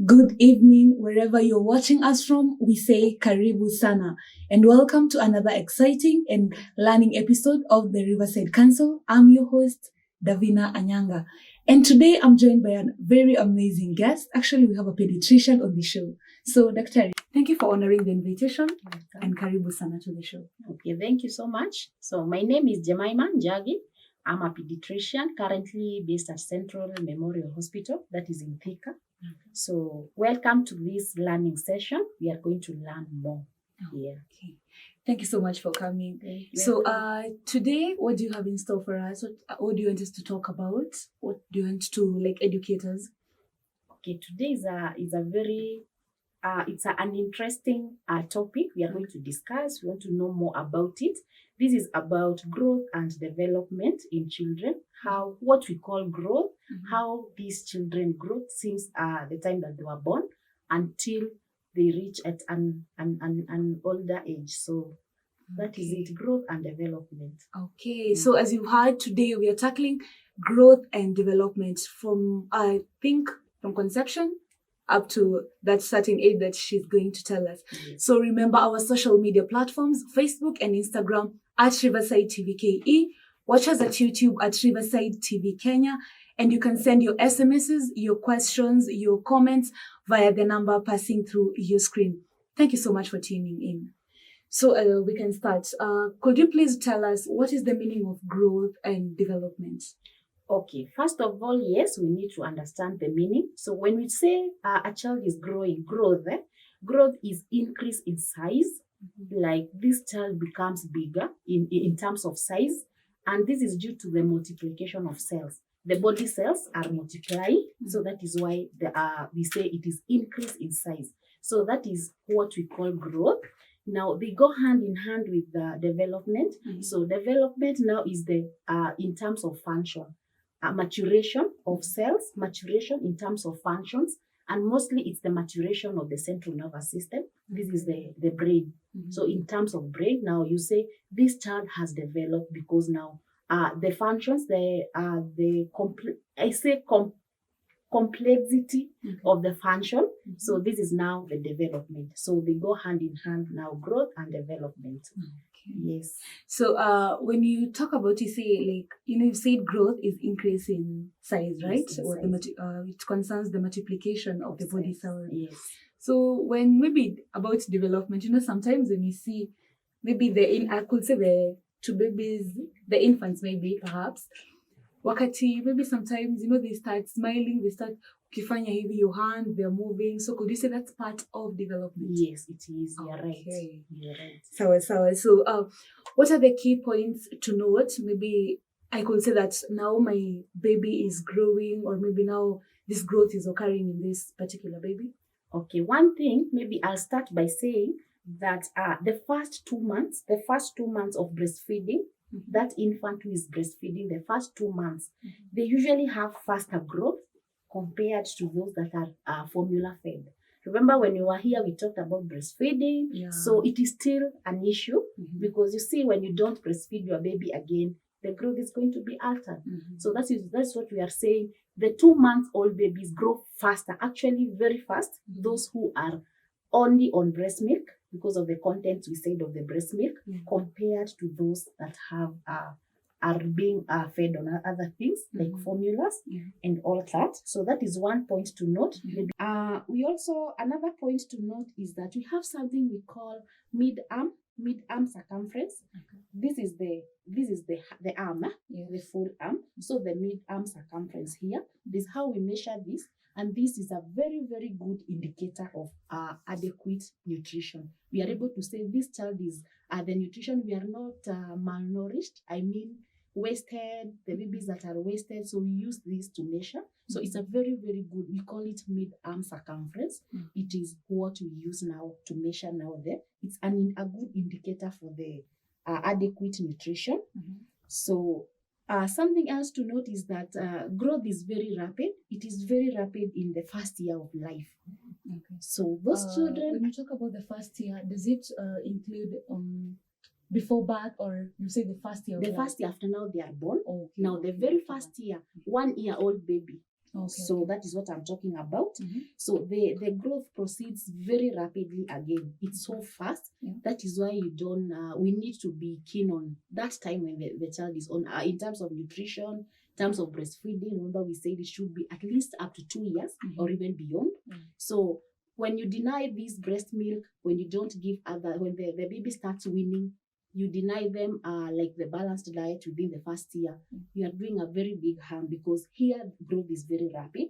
Good evening, wherever you're watching us from. We say Karibu Sana, and welcome to another exciting and learning episode of the Riverside Counsel. I'm your host, Davina Anyanga, and today I'm joined by a very amazing guest. Actually, we have a pediatrician on the show. So, Dr. Thank you for honoring the invitation, and Karibu Sana to the show. Okay, thank you so much. So my name is Jemima Njagi. I'm a pediatrician currently based at Central Memorial Hospital, that is in Thika. So welcome to this learning session. We are going to learn more here. Okay. Thank you so much for coming. So today, what do you have in store for us? What do you want us to talk about? What do you want to educate us? Okay, today is a very an interesting topic we are going to discuss. We want to know more about it. This is about growth and development in children, what we call growth, how these children grow since the time that they were born until they reach at an older age. So that is it, growth and development. Okay, so as you've heard today, we are tackling growth and development from, I think, from conception up to that certain age that she's going to tell us. Yes. So remember our social media platforms, Facebook and Instagram at Riverside TV KE. Watch us at YouTube at Riverside TV Kenya. And you can send your SMSs, your questions, your comments via the number passing through your screen. Thank you so much for tuning in. So we can start. Could you please tell us what is the meaning of growth and development? Okay, first of all, yes, we need to understand the meaning. So when we say a child is growing, growth is increase in size. Like this child becomes bigger in terms of size. And this is due to the multiplication of cells. The body cells are multiplying. So that is why we say it is increase in size. So that is what we call growth. Now they go hand in hand with the development. So development now is in terms of function. Maturation of cells, maturation in terms of functions, and mostly it's the maturation of the central nervous system. This is the brain. So in terms of brain, now you say this child has developed because now the functions, complexity of the function. So this is now the development. So they go hand in hand now, growth and development. Yes. So when you talk about, you say you said growth is increase in size, right? Yes, Or it concerns the multiplication of the body cells. Yes. So when maybe about development, sometimes when you see maybe I could say the two babies, the infants maybe perhaps, wakati maybe sometimes they start smiling, they start ukifanya hivi your hand, they're moving. So could you say that's part of development? Yes, it is. You're Okay. right. You're right. Sawa. So what are the key points to note? Maybe I could say that now my baby is growing, or maybe now this growth is occurring in this particular baby. Okay, one thing, maybe I'll start by saying that the first 2 months of breastfeeding, that infant who is breastfeeding, the first 2 months, they usually have faster growth compared to those that are formula fed. Remember when you were here, we talked about breastfeeding. Yeah. So it is still an issue because you see, when you don't breastfeed your baby again, the growth is going to be altered. So that's what we are saying. The 2-month-old babies grow faster, actually very fast. Those who are only on breast milk, because of the content we said of the breast milk, compared to those that have are being fed on other things like formulas and all that. So that is one point to note. We also, another point to note is that we have something we call mid-arm circumference. This is the arm, the full arm. So the mid-arm circumference here, this is how we measure this. And this is a very, very good indicator of adequate nutrition. We are able to say this child is the nutrition. We are not malnourished. I mean, wasted, the babies that are wasted. So we use this to measure. So it's a very, very good, we call it mid-arm circumference. It is what we use now to measure now there. It's a good indicator for the adequate nutrition. So Something else to note is that growth is very rapid. It is very rapid in the first year of life. Okay. So those children, when you talk about the first year, does it include before birth, or you say the first year? The first year after now they are born. Okay. Now the very first year, 1 year old baby. Okay. So that is what I'm talking about. So the growth proceeds very rapidly again. It's so fast. Yeah. That is why you don't, we need to be keen on that time when the child is on, in terms of nutrition, in terms of breastfeeding. Remember we said it should be at least up to 2 years or even beyond. So when you deny this breast milk, when you don't give when the baby starts weaning, you deny them like the balanced diet within the first year, you are doing a very big harm, because here growth is very rapid.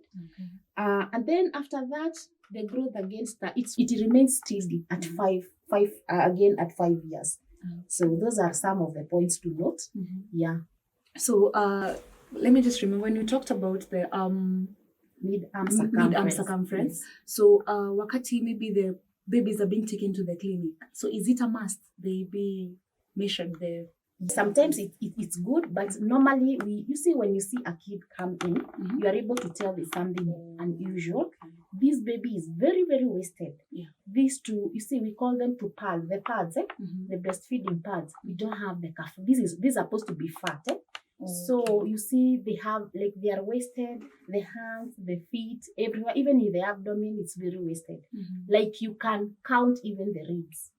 And then after that, the growth again it remains steady at again at 5 years. So those are some of the points to note. Yeah. So let me just remember when you talked about the mid-arm circumference. Yes. So wakati maybe the babies are being taken to the clinic, so is it a must they be measured there? Sometimes it's good, but normally you see when you see a kid come in, you are able to tell there's something unusual. This baby is very, very wasted. Yeah. These two, you see, we call them to pads, the pads, the breastfeeding pads. We don't have the calf. These are supposed to be fat. So you see, they are wasted, the hands, the feet, everywhere, even in the abdomen, it's very wasted. Like you can count even the ribs.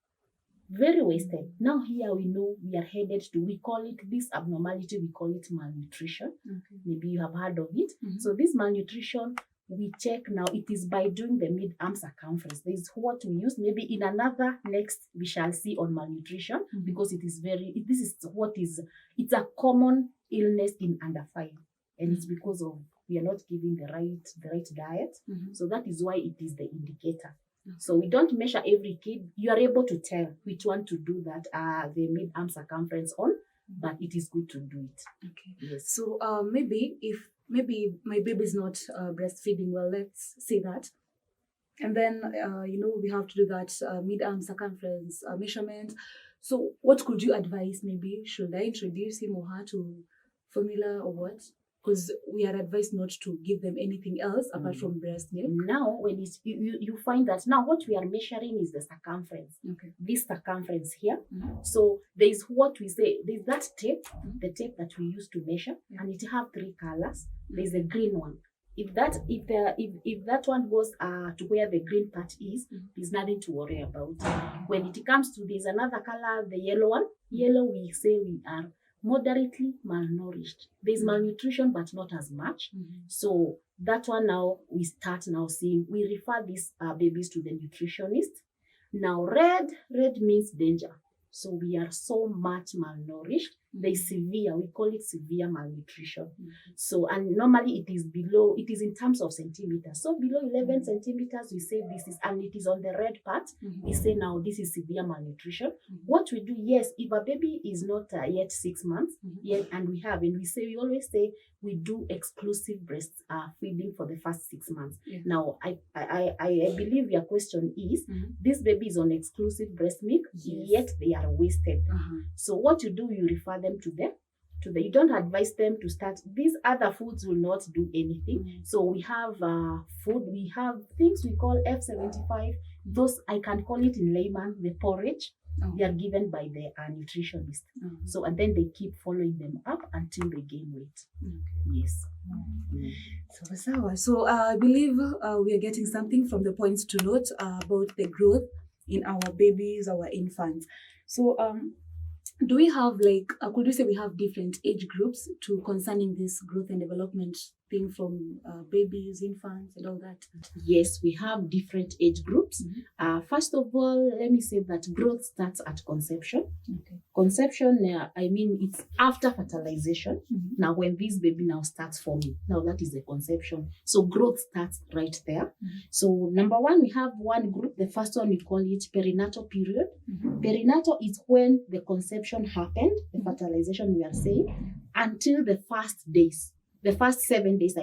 Very wasted. Now here we know we are headed to, we call it this abnormality, we call it malnutrition. Maybe you have heard of it. So this malnutrition, we check now, it is by doing the mid-arm circumference. This is what we use. Maybe in another next we shall see on malnutrition, because it's a common illness in under 5. And it's because of we are not giving the right diet. So that is why it is the indicator. So we don't measure every kid. You are able to tell which one to do that, the mid-arm circumference on, but it is good to do it. Okay. Yes. So maybe my baby is not breastfeeding well, let's say that. And then, we have to do that mid-arm circumference measurement. So what could you advise? Maybe should I introduce him or her to formula or what? Because we are advised not to give them anything else apart from breast milk. Now, when you find that now what we are measuring is the circumference. Okay. This circumference here. So there is what we say, there's that tape, the tape that we use to measure, and it have 3 colors. There's a green one. If that one goes to where the green part is, there's nothing to worry about. When it comes to there's another color, the yellow one. Yellow, we say we are moderately malnourished. There's malnutrition, but not as much. So that one now, we start now seeing, we refer these babies to the nutritionist. Now red means danger. So we are so much malnourished. They severe, we call it severe malnutrition. So, and normally it is in terms of centimeters. So below 11 centimeters, we say this is, and it is on the red part, we say now this is severe malnutrition. What we do, yes, if a baby is not yet 6 months, yet, and we always say we do exclusive breast feeding for the first 6 months. Now, I believe your question is, this baby is on exclusive breast milk, yet they are wasted. So what you do, you refer them to you don't advise them to start. These other foods will not do anything. So we have food, we have things we call F75. Those, I can call it in layman, the porridge. They are given by the nutritionist. So, and then they keep following them up until they gain weight. Yes. So I believe we are getting something from the points to note about the growth in our babies, our infants. So do we have could you say we have different age groups to concerning this growth and development thing from babies, infants, and all that? Yes, we have different age groups. First of all, let me say that growth starts at conception. Conception, I mean, it's after fertilization. Now, when this baby now starts forming, now that is the conception. So growth starts right there. So number one, we have one group. The first one, we call it perinatal period. Perinatal is when the conception happened, the fertilization we are saying, until the first days. The first 7 days,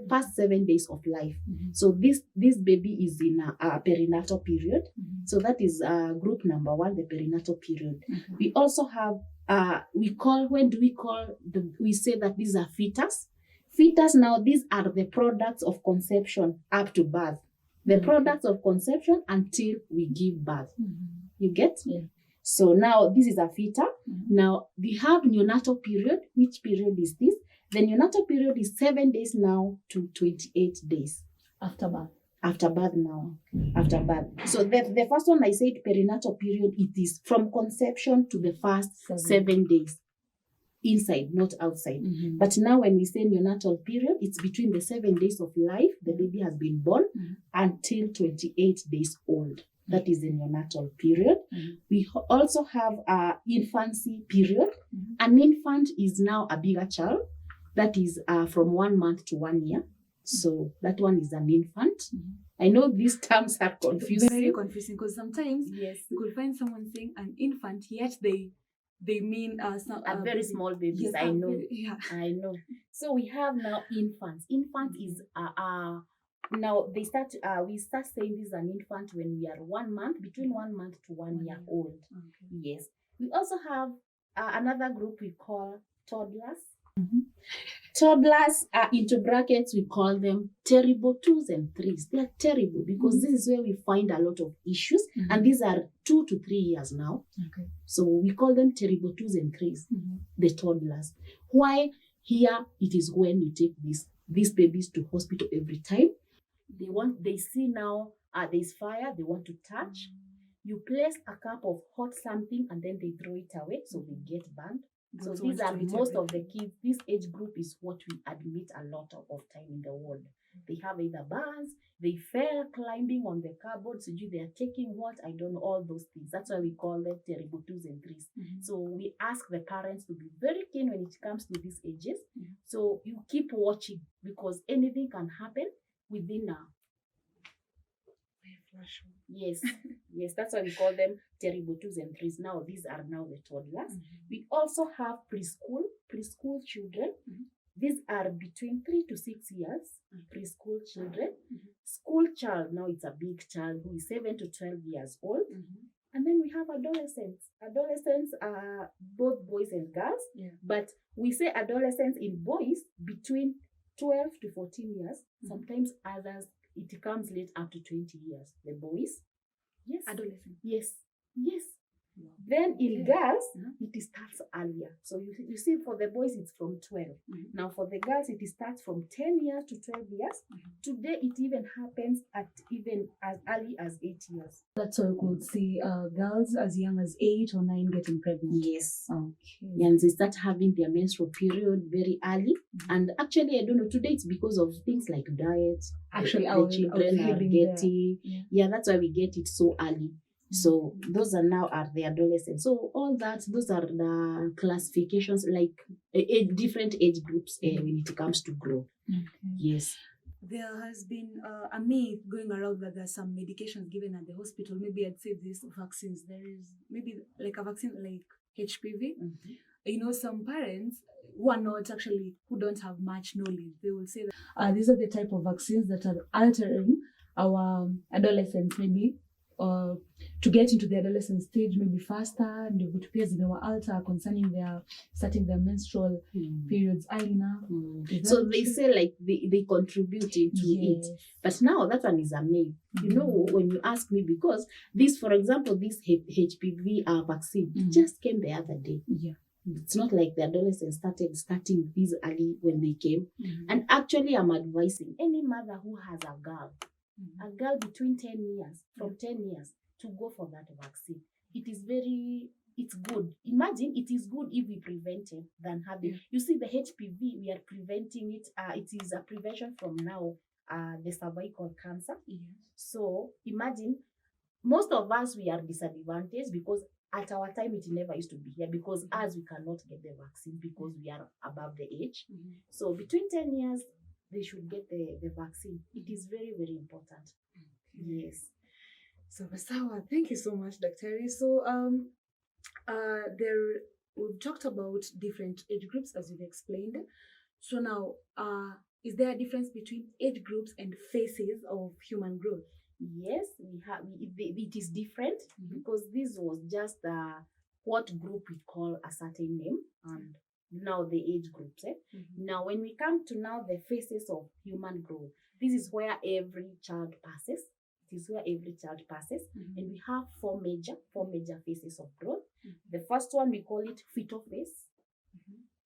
first 7 days of life. So this baby is in a perinatal period. So that is group number one, the perinatal period. We also have we say that these are fetus. Fetus now, these are the products of conception up to birth. The products of conception until we give birth. You get? Yeah. So now this is a fetus. Now we have neonatal period. Which period is this? The neonatal period is 7 days now to 28 days. After birth. After birth now. After birth. So the first one I said perinatal period, it is from conception to the first 7 days. Inside, not outside. But now when we say neonatal period, it's between the 7 days of life the baby has been born until 28 days old. That is the neonatal period. We also have infancy period. An infant is now a bigger child. That is from 1 month to 1 year. So that one is an infant. I know these terms are confusing. Very confusing, because sometimes Yes. you could find someone saying an infant, yet they mean a very baby. small babies. Yes, I know. Yeah. I know. So we have now infants. Infant is now they start. We start saying this is an infant when we are 1 month, between 1 month to 1 year old. Okay. Yes. We also have another group we call toddlers. Toddlers are into brackets. We call them terrible 2s and 3s. They are terrible because this is where we find a lot of issues, and these are 2 to 3 years now. Okay. So we call them terrible 2s and 3s. The toddlers. Why? Here it is when you take these babies to hospital every time. They see now there's fire, they want to touch. You place a cup of hot something and then they throw it away, so they get burned. So these are most of the kids. This age group is what we admit a lot of time in the world. They have either burns, they fell climbing on the cupboards, they are taking what, I don't know, all those things. That's why we call them terrible 2s and 3s. So we ask the parents to be very keen when it comes to these ages. So you keep watching, because anything can happen within a yes, yes, that's why we call them terrible 2s and 3s. Now these are now the toddlers. We also have preschool children. These are between 3 to 6 years. Preschool children. School child, now it's a big child who is 7 to 12 years old. And then we have adolescents. Adolescents are both boys and girls, but we say adolescents in boys between 12 to 14 years. Sometimes others, it comes late up to 20 years. The boys, yes. Adolescent. Yes, yes. Wow. Then in girls, it starts earlier. So you see, for the boys, it's from 12. Now for the girls, it starts from 10 years to 12 years. Today, it even happens at even as early as 8 years. That's why we could see girls as young as 8 or 9 getting pregnant. Yes. Okay. And they start having their menstrual period very early. And actually, I don't know, today it's because of things like diet. Actually, the children are getting, that's why we get it so early. So those are now are the adolescents. So all that, those are the classifications, like different age groups when it comes to growth. Yes. There has been a myth going around that there are some medications given at the hospital. Maybe I'd say these vaccines. There is maybe like a vaccine like HPV. You know, some parents who are not actually, who don't have much knowledge, they will say that these are the type of vaccines that are altering our adolescents, maybe to get into the adolescent stage maybe faster, and vitu pia zimewaalter concerning their starting their menstrual periods early now. So they say like they contributing to it, but now that one is a myth. You know, when you ask me, because this, for example, this HPV vaccine just came the other day. It's not like the adolescents starting this early when they came. And actually, I'm advising any mother who has a girl between 10 years, from 10 years, to go for that vaccine. It's good. Imagine, it is good if we prevent it than having. You see, the HPV, we are preventing it. It is a prevention from now, the cervical cancer. So imagine, most of us, we are disadvantaged because at our time, it never used to be here, because as we cannot get the vaccine because we are above the age. So between 10 years, they should get the vaccine. It is very, very important. Yes. So Basawa, thank you so much, Dr. So we've talked about different age groups as you've explained. So now, is there a difference between age groups and phases of human growth? Yes, we have. It is different because this was just what group we call a certain name, and now the age groups. Now, when we come to now the phases of human growth, this is where every child passes. It is where every child passes, and we have four major phases of growth. The first one, we call it fetal phase.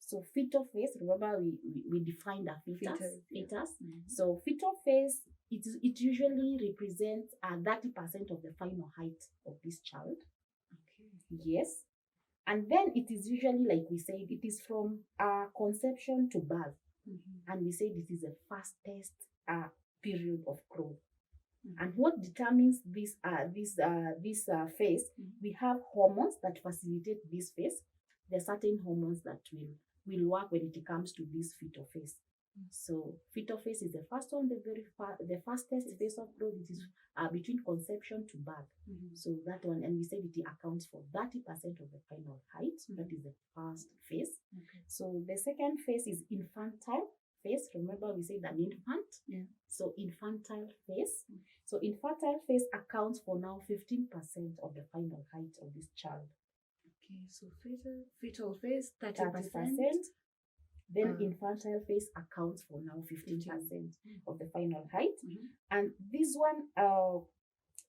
So fetal phase, remember we defined a fetus. So fetal phase, it usually represents 30% of the final height of this child. Yes. And then it is usually, like we said, it is from conception to birth. And we said it is the fastest period of growth. And what determines this phase, we have hormones that facilitate this phase. There are certain hormones that will work when it comes to this fetal phase. So fetal phase is the first one, the fastest phase of growth. It is between conception to birth. So that one, and we said it accounts for 30% of the final height. That is the first phase. So the second phase is infantile phase. Remember, we said an infant. So infantile phase. So infantile phase accounts for now 15% of the final height of this child. Okay, so fetal phase 30%. Then infantile phase accounts for now 15% of the final height. And this one,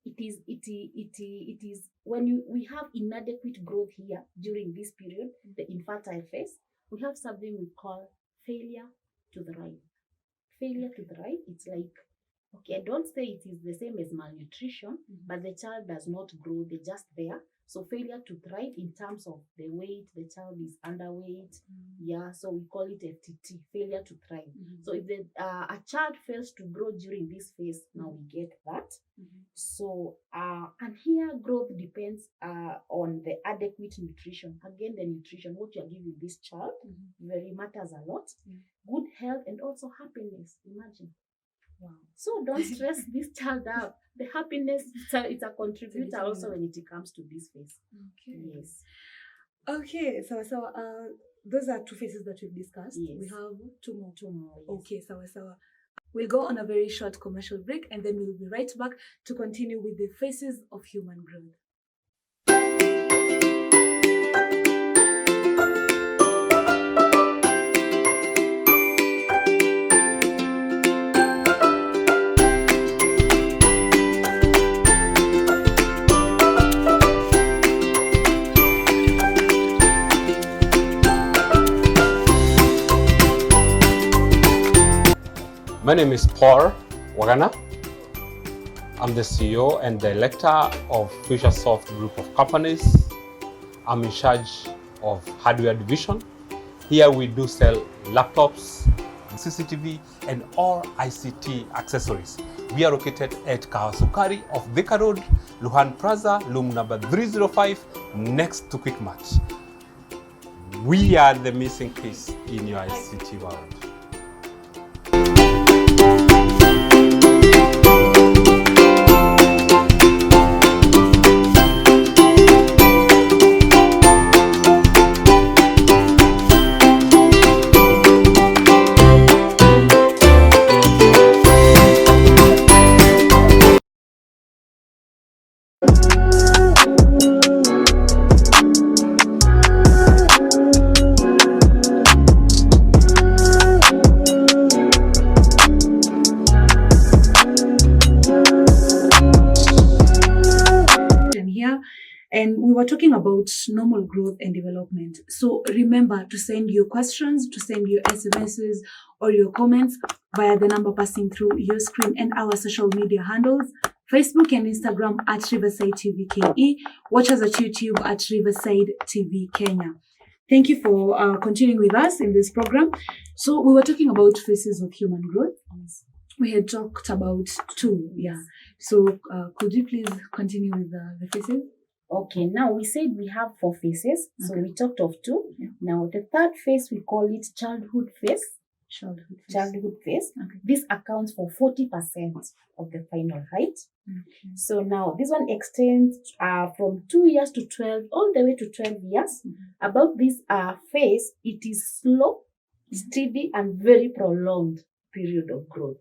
it is when we have inadequate growth here during this period, the infantile phase, we have something we call failure to thrive. Failure to thrive, it's like, okay, I don't say it is the same as malnutrition, but the child does not grow, they're just there. So failure to thrive in terms of the weight, the child is underweight. So we call it FTT, failure to thrive. So if a child fails to grow during this phase, now we get that. So, and here growth depends on the adequate nutrition. Again, the nutrition, what you are giving this child, very matters a lot. Good health and also happiness, imagine. Wow. So don't stress this child out. The happiness, it's a contributor also when it comes to this phase. Okay. Yes. Okay, so those are two phases that we've discussed. Yes. We have two more. Yes. Okay, so we'll go on a very short commercial break, and then we'll be right back to continue with the phases of human growth. My name is Paul Wagana. I'm the CEO and Director of FutureSoft Group of Companies. I'm in charge of hardware division. Here we do sell laptops, CCTV, and all ICT accessories. We are located at Kawasukari of Thika Road, Luhan Plaza, room number 305, next to Quickmart. We are the missing piece in your ICT world. And we were talking about normal growth and development. So remember to send your questions, to send your SMSs or your comments via the number passing through your screen and our social media handles, Facebook and Instagram at Riverside TV KE. Watch us at YouTube at Riverside TV Kenya. Thank you for continuing with us in this program. So we were talking about phases of human growth. We had talked about two, So could you please continue with the phases? Okay, now we said we have 4 phases. So we talked of 2. Now the third phase, we call it childhood phase. Childhood phase. Okay. This accounts for 40% of the final height. Okay. So now this one extends from 2 years to 12, all the way to 12 years. About this phase, it is slow, steady, and very prolonged period of growth.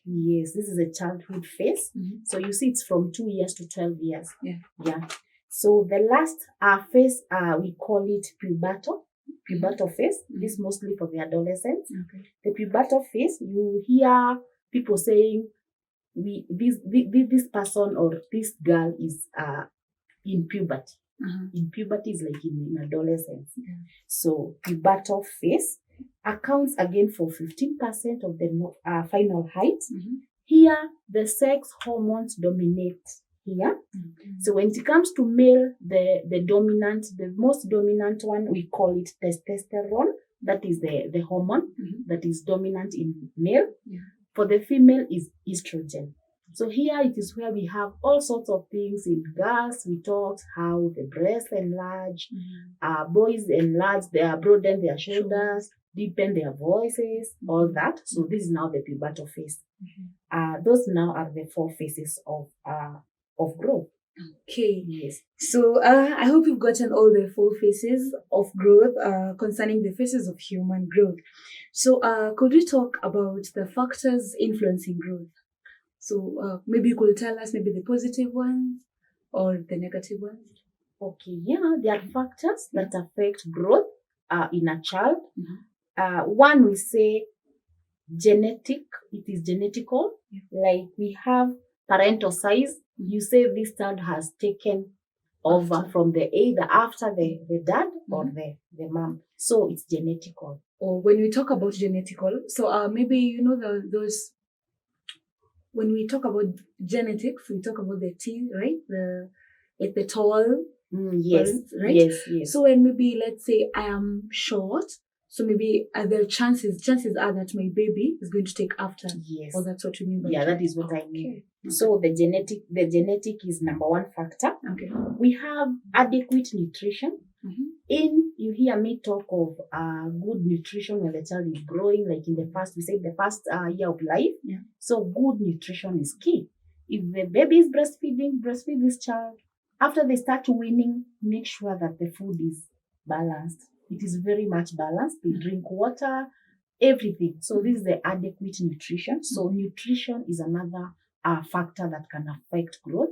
Yes, this is a childhood phase. So you see it's from 2 years to 12 years. Yeah. So the last phase, we call it pubertal phase. This is mostly for the adolescents. Okay. The pubertal phase, you hear people saying, this person or this girl is in puberty. In puberty is like in adolescence. So pubertal phase accounts again for 15% of the final height. Here, the sex hormones dominate here. So when it comes to male, the most dominant one, we call it testosterone. That is the hormone that is dominant in male. For the female is estrogen. So here it is where we have all sorts of things. In girls, we talked how the breasts enlarge, boys enlarge, they broaden their shoulders, deepen their voices, all that. So this is now the pubertal phase. Those now are the 4 phases of growth. Okay. Yes. So I hope you've gotten all the 4 phases of growth concerning the phases of human growth. So could we talk about the factors influencing growth? So maybe you could tell us maybe the positive ones or the negative ones. Okay, yeah, there are factors that affect growth in a child. One, we say genetic, it is genetical. Like we have parental size. You say this child has taken over from either after the dad or the mom. So it's genetical. Or when we talk about genetical, so maybe you know those. When we talk about genetics, we talk about the teeth, right? The tall. Yes. Parents, right? Yes. So when maybe let's say I am short, so maybe there are chances are that my baby is going to take after. Yes. Or that's what you mean by that is what I mean. Okay. So the genetic is number 1 factor. Okay. We have adequate nutrition. You hear me talk of good nutrition when the child is growing, like in the first year of life. So good nutrition is key. If the baby is breastfeed this child. After they start weaning, make sure that the food is balanced. It is very much balanced. They drink water, everything. So this is the adequate nutrition. So nutrition is another factor that can affect growth.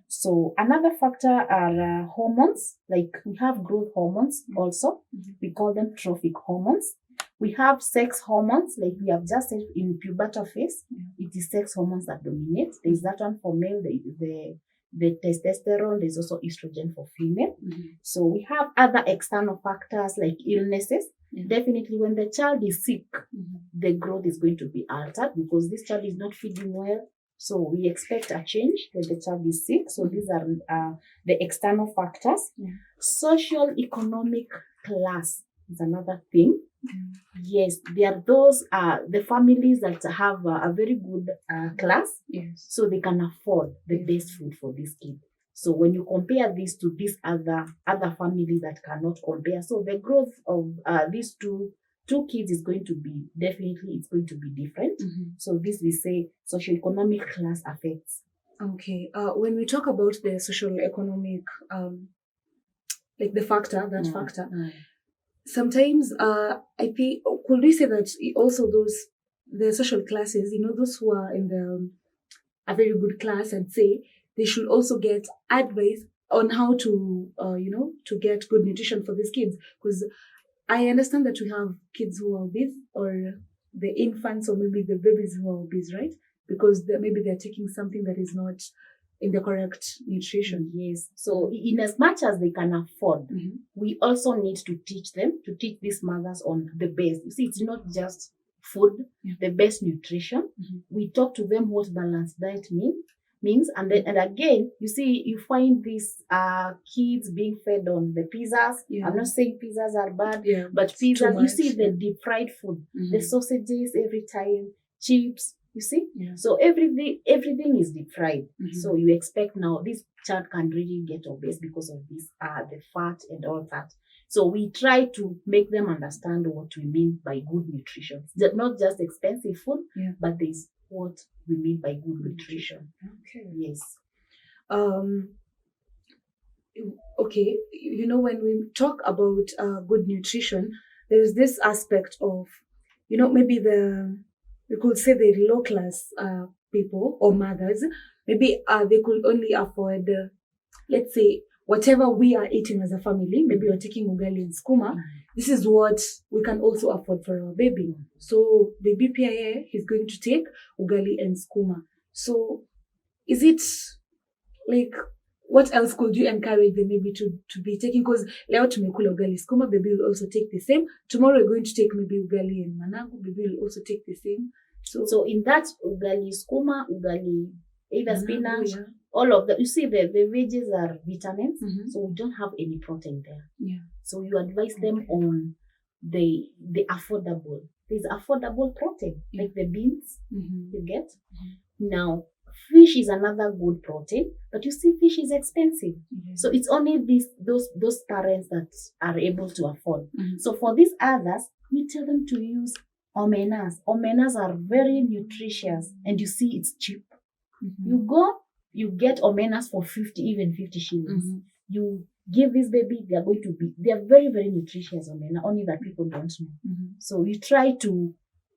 So another factor are hormones. Like we have growth hormones also. We call them trophic hormones. We have sex hormones, like we have just said in pubertal phase. It is sex hormones that dominate. There's that one for male, the testosterone. There's also estrogen for female. So we have other external factors like illnesses. Definitely when the child is sick, the growth is going to be altered because this child is not feeding well. So we expect a change when the child is sick. So these are the external factors. Social economic class is another thing. Yes, there are those the families that have a very good class. So they can afford the best food for this kid. So when you compare this to these other families that cannot compare, so the growth of these two kids is going to be it's going to be different. So this we say socioeconomic class affects. Okay. When we talk about the socioeconomic, like the factor, sometimes I think could we say that also the social classes, those who are in a very good class, and say they should also get advice on how to to get good nutrition for these kids, because I understand that we have kids who are obese, or the infants, or maybe the babies who are obese, right? Because maybe they're taking something that is not in the correct nutrition. Yes. So in as much as they can afford, we also need to teach these mothers on the best. You see, it's not just food, the best nutrition. We talk to them what balanced diet means, and again, you see, you find these kids being fed on the pizzas. I'm not saying pizzas are bad, but pizzas, you see the deep fried food, the sausages every time, chips, you see. So everything is deep fried. So you expect now this child can really get obese because of this the fat and all that. So we try to make them understand what we mean by good nutrition. Not just expensive food, but there's what we mean by good nutrition. Okay. Yes. Okay. When we talk about good nutrition, there's this aspect of, maybe we could say the low class people or mothers, maybe they could only afford, let's say, whatever we are eating as a family, maybe we're taking ugali and skuma, this is what we can also afford for our baby. So baby PIA, he's going to take ugali and skuma. So is it like, what else could you encourage them maybe to be taking? Because leo tumekula ugali skuma, baby will also take the same. Tomorrow we're going to take maybe ugali and managu, baby will also take the same. So in that ugali skuma, ugali, either managu, spinach, yeah. all of the, you see the veggies are vitamins, so we don't have any protein there. Yeah. So you advise them on the affordable. There's affordable protein, like the beans, you get? Now, fish is another good protein, but you see, fish is expensive. So it's only those parents that are able to afford. So for these others, we tell them to use omenas. Omenas are very nutritious, and you see it's cheap. You go, you get omenas for 50, even 50 shillings. You give this baby, they are very, very nutritious omena, only that people don't know. So you try to,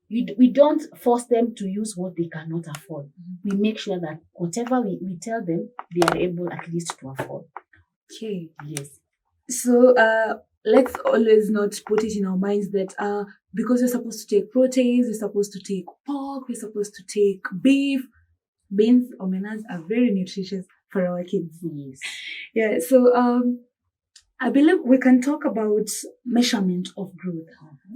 we don't force them to use what they cannot afford. We make sure that whatever we tell them, they are able at least to afford. Okay. Yes. So let's always not put it in our minds that because we're supposed to take proteins, we're supposed to take pork, we're supposed to take beef. Beans, omenas are very nutritious for our kids. Yes. Yeah. So I believe we can talk about measurement of growth.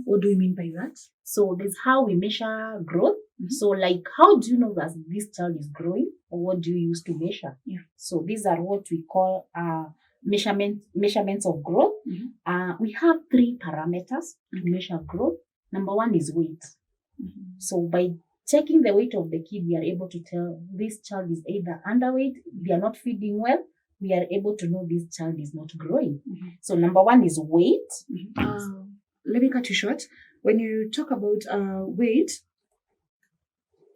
What do you mean by that? So this is how we measure growth. So like, how do you know that this child is growing, or what do you use to measure? Yeah. So these are what we call measurements of growth. We have 3 parameters to measure growth. Number 1 is weight. So by checking the weight of the kid, we are able to tell this child is either underweight, they are not feeding well. We are able to know this child is not growing. So number 1 is weight. Let me cut you short. When you talk about weight,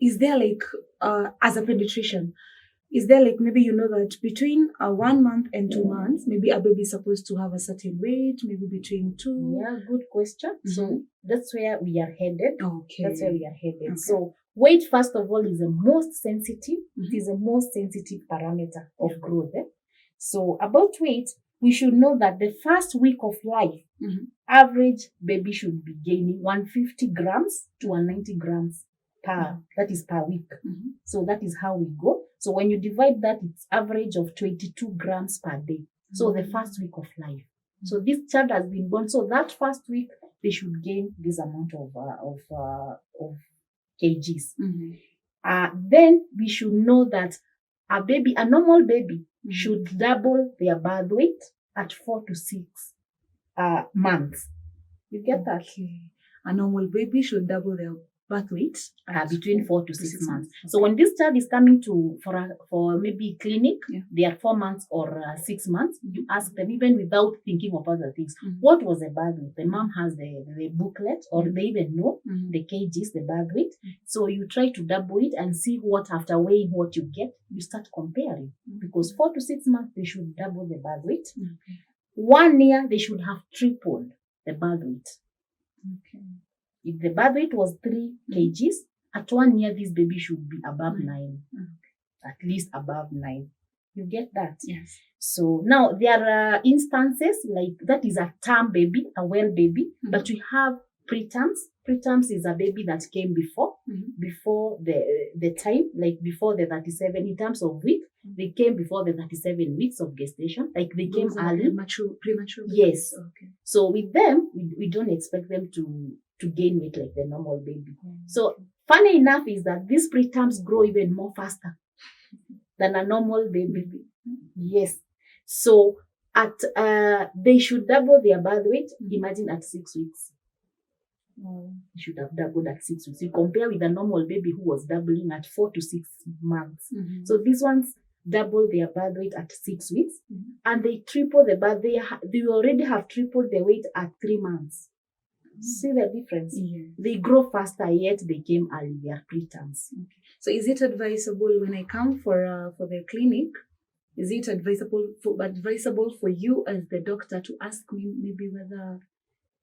is there like, as a pediatrician, is there like, maybe you know that between 1 month and 2 months, maybe a baby is supposed to have a certain weight, maybe between 2? Yeah, good question. So that's where we are headed. Okay. That's where we are headed. Okay. So weight, first of all, is the most sensitive. It is the most sensitive parameter of growth. So about weight, we should know that the first week of life, average baby should be gaining 150 grams to 190 grams that is per week. So that is how we go. So when you divide that, it's average of 22 grams per day. So the first week of life. So this child has been born. So that first week, they should gain this amount of kgs. Then we should know that a normal baby should double their birth weight at 4 to 6 months. You get that? A normal baby should double their birth weight between 4 to 6 months. So when this child is coming to for maybe clinic, they are 4 months or 6 months. You ask them, even without thinking of other things, what was the birth weight? The mom has the booklet, or they even know the kgs, the birth weight. So you try to double it and see what, after weighing what you get, you start comparing. Because 4 to 6 months, they should double the birth weight. 1 year, they should have tripled the birth weight. If the birth weight was 3 kgs, at 1 year, this baby should be above 9. At least above 9. You get that? Yes. So now there are instances like that is a term baby, a well baby, but we have preterms. Preterms is a baby that came before the time, like before the 37 in terms of week. They came before the 37 weeks of gestation, like they came early. Premature. Yes. Okay. So with them, we don't expect them to gain weight like the normal baby. So funny enough is that these preterms grow even more faster than a normal baby. Yes. So they should double their birth weight. Imagine at 6 weeks. You should have doubled at 6 weeks. You compare with a normal baby who was doubling at 4 to 6 months. So these ones double their birth weight at 6 weeks, and they triple the birth. They already have tripled the weight at 3 months. See the difference? They grow faster, yet they came early. They are preterms. So is it advisable when I come for the clinic? Is it advisable for you as the doctor to ask me maybe whether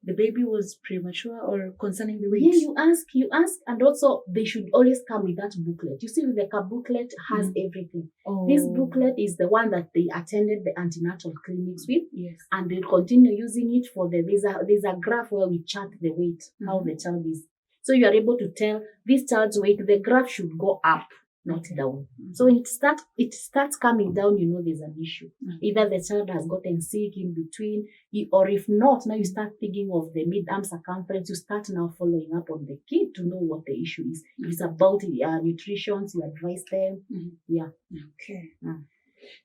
the baby was premature or concerning the weight? Yeah, you ask, and also they should always come with that booklet. You see, the booklet has everything. This booklet is the one that they attended the antenatal clinics with, Yes. and they'll continue using it for there's a graph where we chart the weight, how the child is. So you are able to tell this child's weight, the graph should go up, not down. So when it starts coming down, you know there's an issue. Either the child has gotten sick in between, or if not, now you start thinking of the mid-arm circumference. You start now following up on the kid to know what the issue is. If it's about nutrition, you advise them. Yeah. Okay.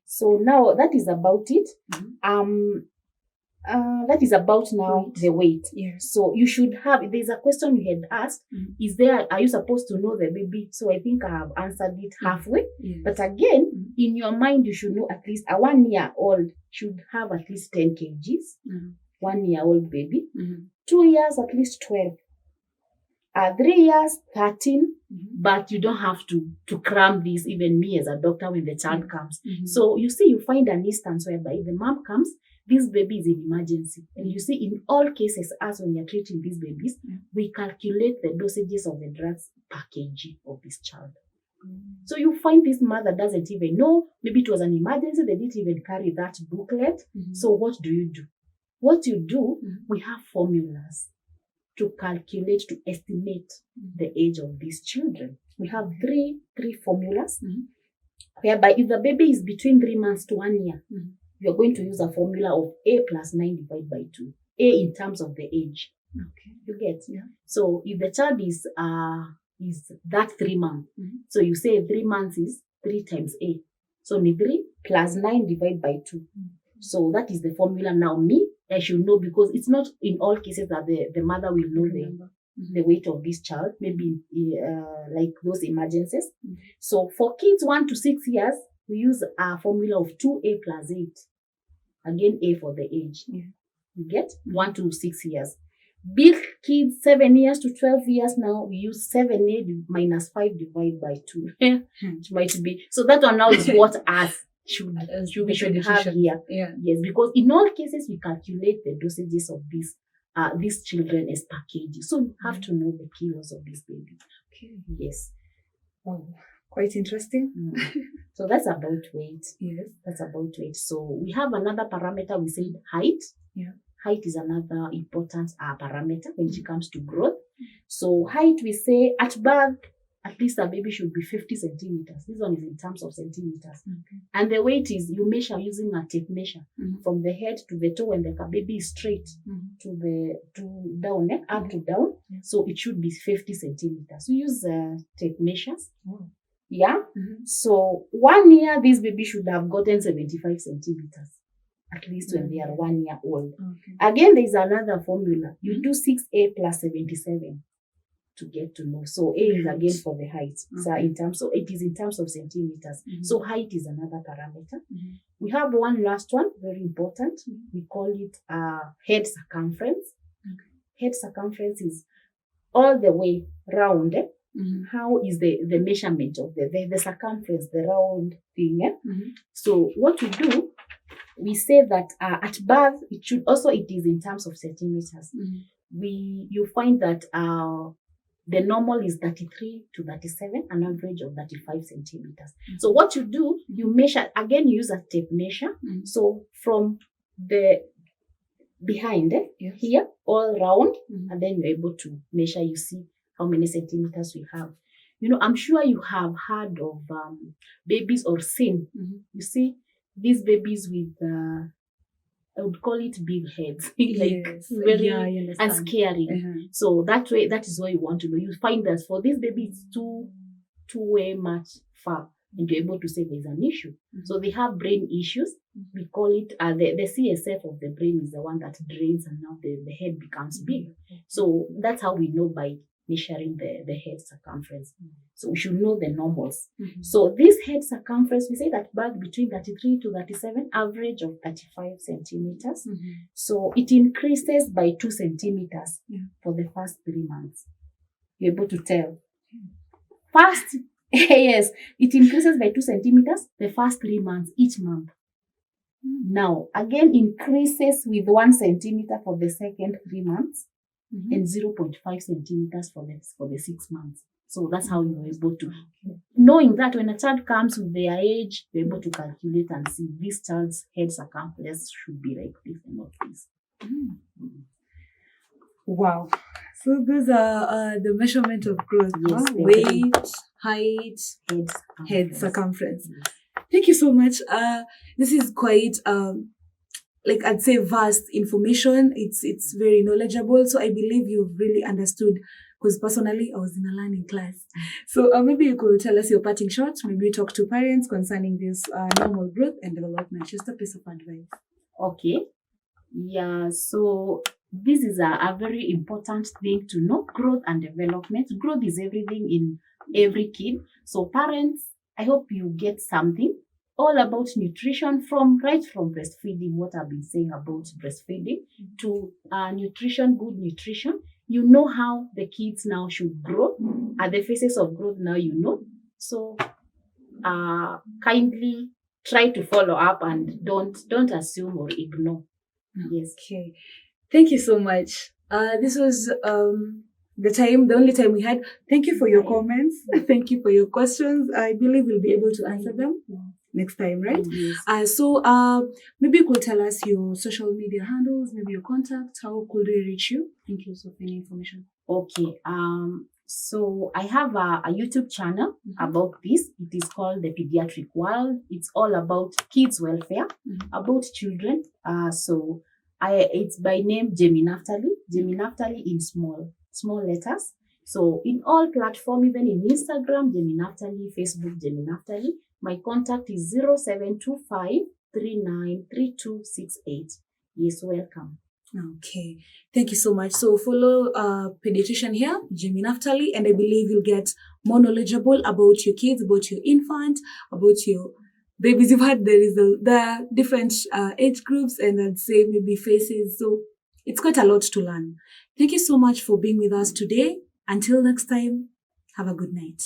So now that is about it. That is about now the weight. Yes. So you should have, there's a question you had asked, are you supposed to know the baby? So I think I have answered it halfway. Yes. But again, in your mind, you should know at least a 1 year old should have at least 10 kgs. 1 year old baby. 2 years, at least 12. 3 years, 13. But you don't have to cram this, even me as a doctor, when the child comes. So you see, you find an instance whereby the mom comes, this baby is in emergency. And you see, in all cases, as when you're treating these babies, we calculate the dosages of the drugs per kg of this child. So you find this mother doesn't even know, maybe it was an emergency, they didn't even carry that booklet. So what do? What you do, we have formulas to calculate, to estimate the age of these children. We have three formulas, whereby if the baby is between 3 months to 1 year, you're going to use a formula of A plus 9 divided by 2. A in terms of the age. Okay. You get? Yeah. So if the child is that 3 months, so you say 3 months is 3 times A. So 3 plus 9 divided by 2. So that is the formula. Now I should know, because it's not in all cases that the mother will know the weight of this child, maybe like those emergencies. So for kids 1 to 6 years, we use a formula of 2A plus 8. Again, A for the age. You get? 1 to 6 years. Big kids, 7 years to 12 years, now we use 7A minus 5 divided by 2. It might be. So that one now is what we should have here. Yeah. Yes, because in all cases, we calculate the dosages of these children as per kg. So you have to know the kilos of this baby. Okay. Yes. Wow. Quite interesting. So that's about weight. Yes. That's about weight. So we have another parameter, we said height. Yeah. Height is another important parameter when it comes to growth. So height, we say at birth, at least a baby should be 50 centimeters. This one is in terms of centimeters. Okay. And the weight is, you measure using a tape measure from the head to the toe, when the baby is straight to down, up to down. Yeah. So it should be 50 centimeters. We use tape measures. Wow. Yeah. So 1 year, this baby should have gotten 75 centimeters, at least when they are 1 year old. Okay. Again, there is another formula. You do 6A plus 77 to get to know. So A is again for the height. So it is in terms of centimeters. So height is another parameter. We have one last one, very important. We call it head circumference. Head circumference is all the way round. How is the measurement of the circumference, the round thing? So what we do, we say that at birth, it is in terms of centimeters. You find that the normal is 33 to 37, an average of 35 centimeters. So what you do, you measure, again, you use a tape measure. So from the behind here, all round, and then you're able to measure, you see how many centimeters we have. You know, I'm sure you have heard of babies or seen. You see, these babies with, I would call it big heads, very and scary. So that is what you want to know. You find that for this baby, it's too way much far, and you're able to say there's an issue. So they have brain issues. We call it the CSF of the brain is the one that drains, and now the head becomes big. So that's how we know, by measuring the head circumference. So we should know the normals. So this head circumference, we say that birth between 33 to 37, average of 35 centimeters. So it increases by 2 centimeters for the first 3 months. You're able to tell. First, yes, it increases by 2 centimeters the first 3 months, each month. Now, again, increases with 1 centimeter for the second 3 months and 0.5 centimeters for the 6 months. So that's how you're able to, knowing that when a child comes with their age, you're able to calculate and see this child's head circumference should be like this and not this. Wow. So those are the measurement of growth. Yes, Weight, height, head circumference. Yes. Thank you so much. This is quite like I'd say vast information. It's very knowledgeable. So I believe you've really understood, because personally I was in a learning class. So maybe you could tell us your parting shot. Maybe talk to parents concerning this normal growth and development. Just a piece of advice. Okay. Yeah, so this is a very important thing to know. Growth and development. Growth is everything in every kid. So parents, I hope you get something all about nutrition right from breastfeeding, what I've been saying about breastfeeding, to nutrition, good nutrition. You know how the kids now should grow. At the phases of growth now you know. So kindly try to follow up and don't assume or ignore. Yes. Okay. Thank you so much. This was the only time we had. Thank you for your comments. Thank you for your questions. I believe we'll be able to answer them next time, right? Yes. So maybe you could tell us your social media handles, maybe your contact. How could we reach you in case of any information? Okay. So I have a YouTube channel about this. It is called The Pediatric World. It's all about kids' welfare, about children. So it's by name Jamie Naftali. Jamie Naftali in small letters. So in all platforms, even in Instagram, Jamie Naftali, Facebook, Jamie Naftali. My contact is 0725 393268. Yes, welcome. Okay, thank you so much. So follow pediatrician here, Jamie Naftali, and I believe you'll get more knowledgeable about your kids, about your infant, about your babies you've had. There are different age groups, and I'd say maybe phases. So it's quite a lot to learn. Thank you so much for being with us today. Until next time, have a good night.